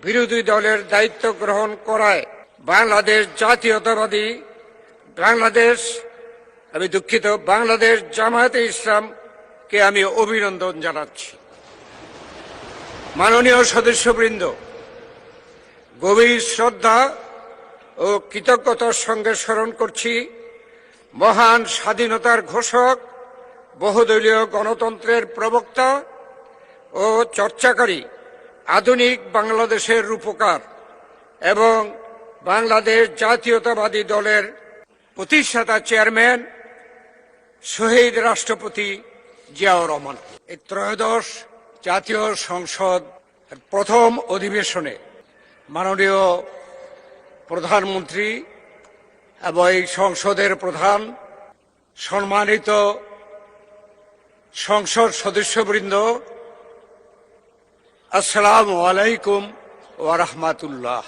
বিরোধী দলের দায়িত্ব গ্রহণ করায় বাংলাদেশ জাতীয়তাবাদী বাংলাদেশ জামায়াতে ইসলামকে আমি অভিনন্দন জানাচ্ছি। মাননীয় সদস্যবৃন্দ, গভীর শ্রদ্ধা ও কৃতজ্ঞতার সঙ্গে স্মরণ করছি মহান স্বাধীনতার ঘোষক, বহুদলীয় গণতন্ত্রের প্রবক্তা ও চর্চাকারী, আধুনিক বাংলাদেশের রূপকার এবং বাংলাদেশ জাতীয়তাবাদী দলের প্রতিষ্ঠাতা চেয়ারম্যান শহীদ রাষ্ট্রপতি জিয়াউর রহমান। এই ত্রয়োদশ জাতীয় সংসদ প্রথম অধিবেশনে মাননীয় প্রধানমন্ত্রী এবং এই সংসদের প্রধান, সম্মানিত সংসদ সদস্যবৃন্দ, আসসালামু আলাইকুম ওয়া রাহমাতুল্লাহ।